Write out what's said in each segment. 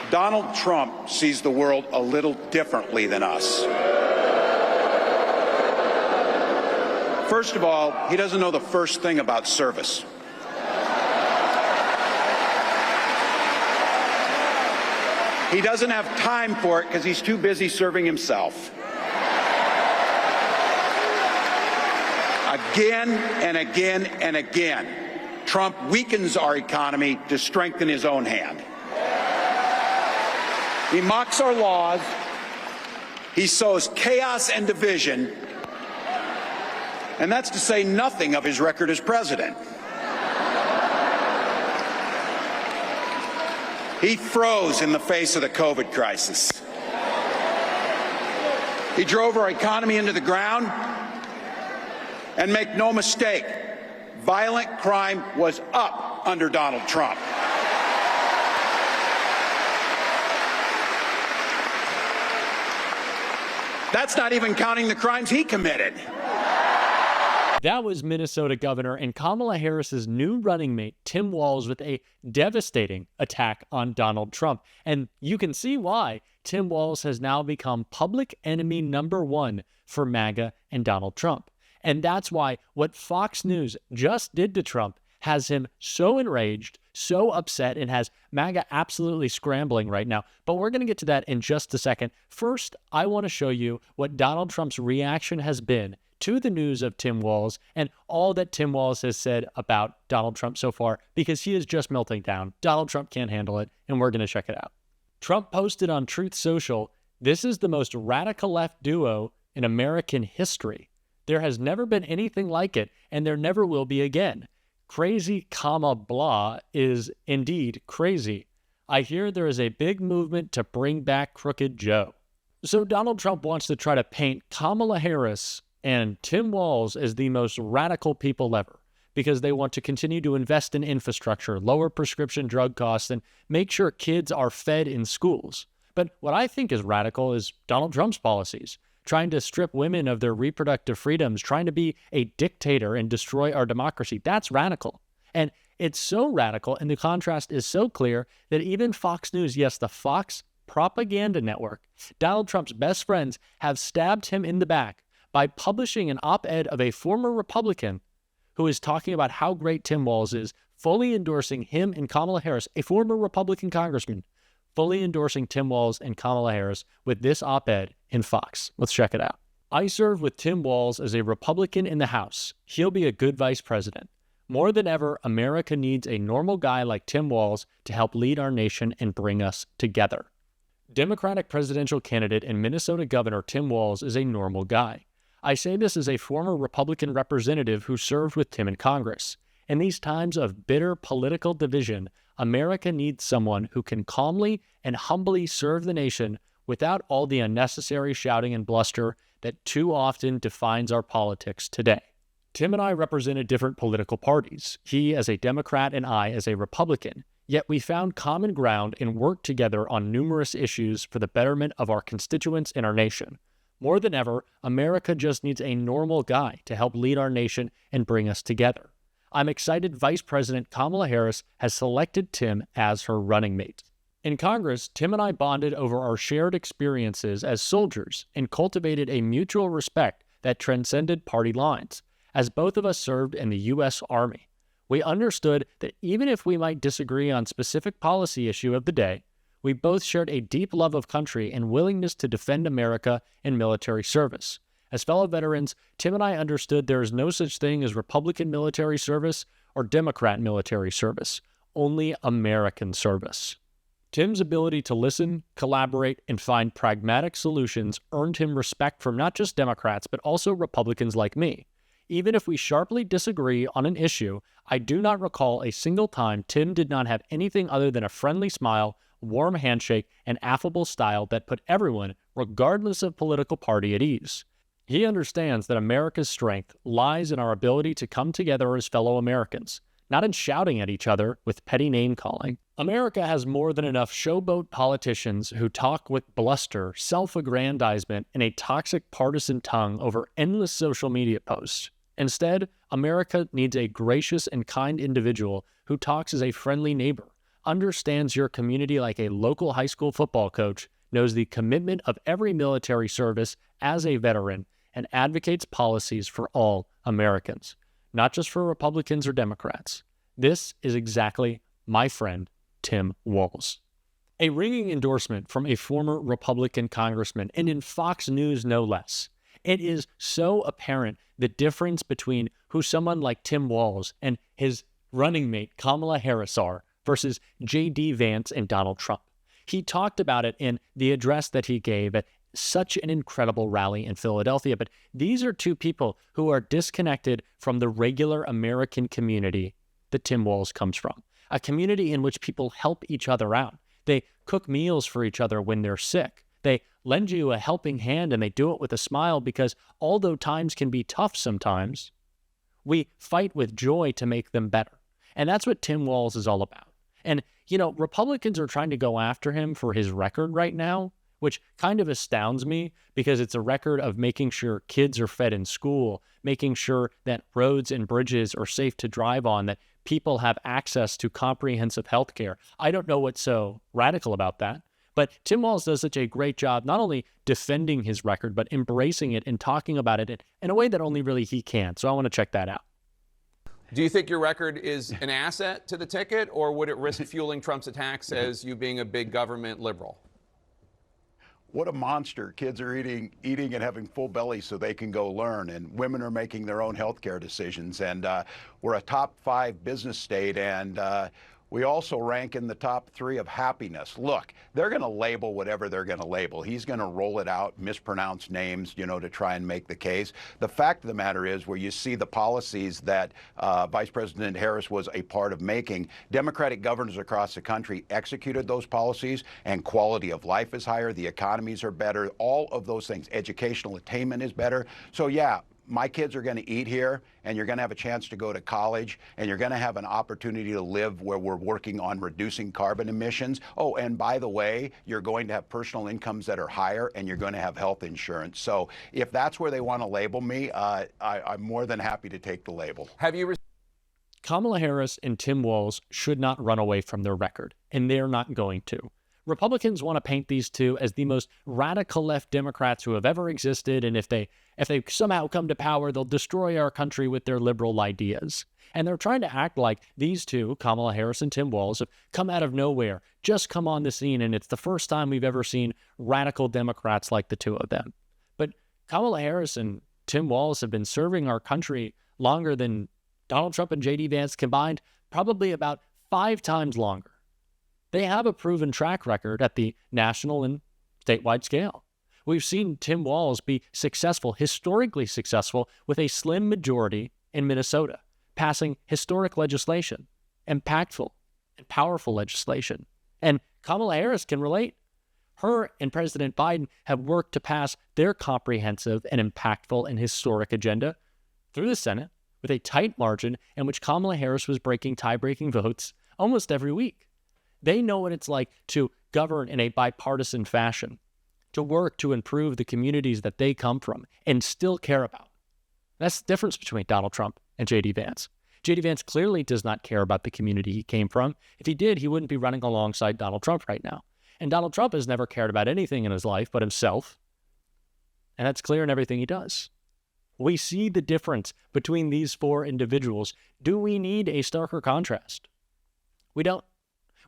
Donald Trump sees the world a little differently than us. First of all, he doesn't know the first thing about service. He doesn't have time for it because he's too busy serving himself. Again and again and again, Trump weakens our economy to strengthen his own hand. He mocks our laws. He sows chaos and division. And that's to say nothing of his record as president. He froze in the face of the COVID crisis. He drove our economy into the ground. And make no mistake, violent crime was up under Donald Trump. That's not even counting the crimes he committed. That was Minnesota Governor and Kamala Harris's new running mate, Tim Walz, with a devastating attack on Donald Trump. And you can see why Tim Walz has now become public enemy number one for MAGA and Donald Trump. And that's why what Fox News just did to Trump has him so enraged, so upset, and has MAGA absolutely scrambling right now. But we're going to get to that in just a second. First, I want to show you what Donald Trump's reaction has been to the news of Tim Walz and all that Tim Walz has said about Donald Trump so far, because he is just melting down. Donald Trump can't handle it, and we're going to check it out. Trump posted on Truth Social, "This is the most radical left duo in American history. There has never been anything like it, and there never will be again. Crazy, comma, blah is indeed crazy. I hear there is a big movement to bring back Crooked Joe." So Donald Trump wants to try to paint Kamala Harris and Tim Walz as the most radical people ever, because they want to continue to invest in infrastructure, lower prescription drug costs, and make sure kids are fed in schools. But what I think is radical is Donald Trump's policies, trying to strip women of their reproductive freedoms, trying to be a dictator and destroy our democracy. That's radical. And it's so radical, and the contrast is so clear, that even Fox News, yes, the Fox propaganda network, Donald Trump's best friends, have stabbed him in the back by publishing an op-ed of a former Republican who is talking about how great Tim Walz is, fully endorsing him and Kamala Harris, a former Republican congressman, fully endorsing Tim Walz and Kamala Harris with this op-ed in Fox. Let's check it out. "I serve with Tim Walz as a Republican in the House. He'll be a good vice president. More than ever, America needs a normal guy like Tim Walz to help lead our nation and bring us together." Democratic presidential candidate and Minnesota Governor Tim Walz is a normal guy. I say this as a former Republican representative who served with Tim in Congress. In these times of bitter political division, America needs someone who can calmly and humbly serve the nation without all the unnecessary shouting and bluster that too often defines our politics today. Tim and I represented different political parties, he as a Democrat and I as a Republican, yet we found common ground and worked together on numerous issues for the betterment of our constituents and our nation. More than ever, America just needs a normal guy to help lead our nation and bring us together. I'm excited Vice President Kamala Harris has selected Tim as her running mate. In Congress, Tim and I bonded over our shared experiences as soldiers and cultivated a mutual respect that transcended party lines. As both of us served in the U.S. Army, we understood that even if we might disagree on specific policy issue of the day, we both shared a deep love of country and willingness to defend America in military service. As fellow veterans, Tim and I understood there is no such thing as Republican military service or Democrat military service, only American service. Tim's ability to listen, collaborate, and find pragmatic solutions earned him respect from not just Democrats, but also Republicans like me. Even if we sharply disagree on an issue, I do not recall a single time Tim did not have anything other than a friendly smile, warm handshake, and affable style that put everyone, regardless of political party, at ease. He understands that America's strength lies in our ability to come together as fellow Americans, not in shouting at each other with petty name-calling. America has more than enough showboat politicians who talk with bluster, self-aggrandizement, and a toxic partisan tongue over endless social media posts. Instead, America needs a gracious and kind individual who talks as a friendly neighbor, understands your community like a local high school football coach, knows the commitment of every military service as a veteran, and advocates policies for all Americans, not just for Republicans or Democrats. This is exactly my friend, Tim Walz. A ringing endorsement from a former Republican congressman, and in Fox News no less. It is so apparent the difference between who someone like Tim Walz and his running mate Kamala Harris are versus J.D. Vance and Donald Trump. He talked about it in the address that he gave at such an incredible rally in Philadelphia, but these are two people who are disconnected from the regular American community that Tim Walz comes from, a community in which people help each other out. They cook meals for each other when they're sick. They lend you a helping hand, and they do it with a smile because although times can be tough sometimes, we fight with joy to make them better. And that's what Tim Walz is all about. And, Republicans are trying to go after him for his record right now, which kind of astounds me because it's a record of making sure kids are fed in school, making sure that roads and bridges are safe to drive on, that people have access to comprehensive health care. I don't know what's so radical about that. But Tim Walz does such a great job not only defending his record, but embracing it and talking about it in a way that only really he can. So I want to check that out. Do you think your record is an asset to the ticket, or would it risk fueling Trump's attacks as you being a big government liberal? What a monster. Kids are eating and having full bellies so they can go learn, and women are making their own healthcare decisions. And we're a top 5 business state, and we also rank in the top 3 of happiness. Look, they're going to label whatever they're going to label. He's going to roll it out, mispronounce names, to try and make the case. The fact of the matter is, where you see the policies that Vice President Harris was a part of making, Democratic governors across the country executed those policies, and quality of life is higher, the economies are better, all of those things. Educational attainment is better. So yeah, my kids are going to eat here, and you're going to have a chance to go to college, and you're going to have an opportunity to live where we're working on reducing carbon emissions. Oh, and by the way, you're going to have personal incomes that are higher, and you're going to have health insurance. So if that's where they want to label me, I'm more than happy to take the label. Kamala Harris and Tim Walz should not run away from their record, and they're not going to. Republicans want to paint these two as the most radical left Democrats who have ever existed, and if they somehow come to power, they'll destroy our country with their liberal ideas. And they're trying to act like these two, Kamala Harris and Tim Walz, have come out of nowhere, just come on the scene, and it's the first time we've ever seen radical Democrats like the two of them. But Kamala Harris and Tim Walz have been serving our country longer than Donald Trump and J.D. Vance combined, probably about 5 times longer. They have a proven track record at the national and statewide scale. We've seen Tim Walz be successful, historically successful, with a slim majority in Minnesota, passing historic legislation, impactful and powerful legislation. And Kamala Harris can relate. Her and President Biden have worked to pass their comprehensive and impactful and historic agenda through the Senate with a tight margin in which Kamala Harris was breaking tie-breaking votes almost every week. They know what it's like to govern in a bipartisan fashion, to work to improve the communities that they come from and still care about. That's the difference between Donald Trump and J.D. Vance. J.D. Vance clearly does not care about the community he came from. If he did, he wouldn't be running alongside Donald Trump right now. And Donald Trump has never cared about anything in his life but himself. And that's clear in everything he does. We see the difference between these 4 individuals. Do we need a starker contrast? We don't.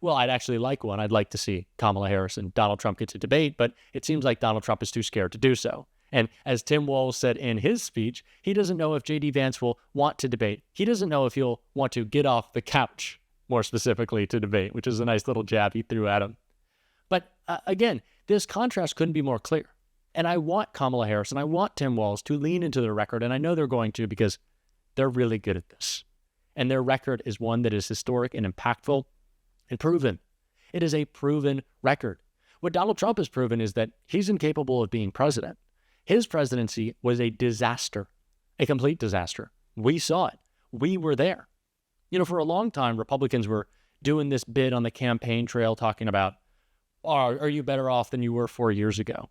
Well, I'd actually like one. I'd like to see Kamala Harris and Donald Trump get to debate, but it seems like Donald Trump is too scared to do so. And as Tim Walz said in his speech, he doesn't know if J.D. Vance will want to debate. He doesn't know if he'll want to get off the couch, more specifically, to debate, which is a nice little jab he threw at him. But again, this contrast couldn't be more clear. And I want Kamala Harris and I want Tim Walz to lean into their record, and I know they're going to because they're really good at this. And their record is one that is historic and impactful and proven. It is a proven record. What Donald Trump has proven is that he's incapable of being president. His presidency was a disaster, a complete disaster. We saw it. We were there. For a long time, Republicans were doing this bit on the campaign trail talking about, are you better off than you were 4 years ago?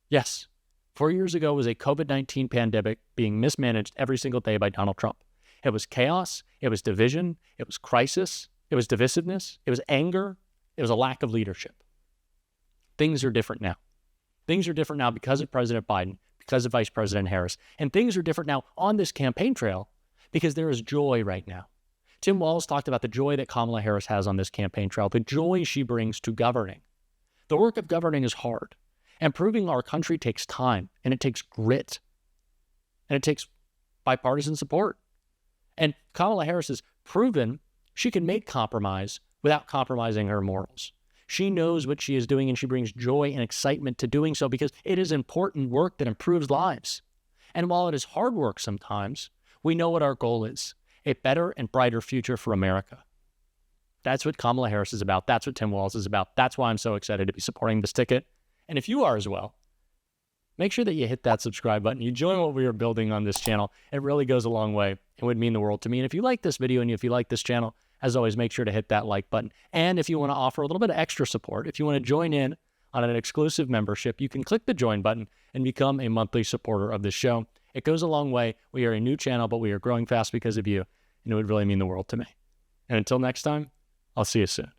Yes. 4 years ago was a COVID-19 pandemic being mismanaged every single day by Donald Trump. It was chaos. It was division. It was crisis. It was divisiveness. It was anger. It was a lack of leadership. Things are different now. Things are different now because of President Biden, because of Vice President Harris. And things are different now on this campaign trail because there is joy right now. Tim Walz talked about the joy that Kamala Harris has on this campaign trail, the joy she brings to governing. The work of governing is hard, and proving our country takes time, and it takes grit, and it takes bipartisan support. And Kamala Harris has proven she can make compromise without compromising her morals. She knows what she is doing, and she brings joy and excitement to doing so because it is important work that improves lives. And while it is hard work sometimes, we know what our goal is: a better and brighter future for America. That's what Kamala Harris is about. That's what Tim Walz is about. That's why I'm so excited to be supporting this ticket. And if you are as well, make sure that you hit that subscribe button. You join what we are building on this channel. It really goes a long way. It would mean the world to me. And if you like this video and if you like this channel, as always, make sure to hit that like button. And if you want to offer a little bit of extra support, if you want to join in on an exclusive membership, you can click the join button and become a monthly supporter of this show. It goes a long way. We are a new channel, but we are growing fast because of you, and it would really mean the world to me. And until next time, I'll see you soon.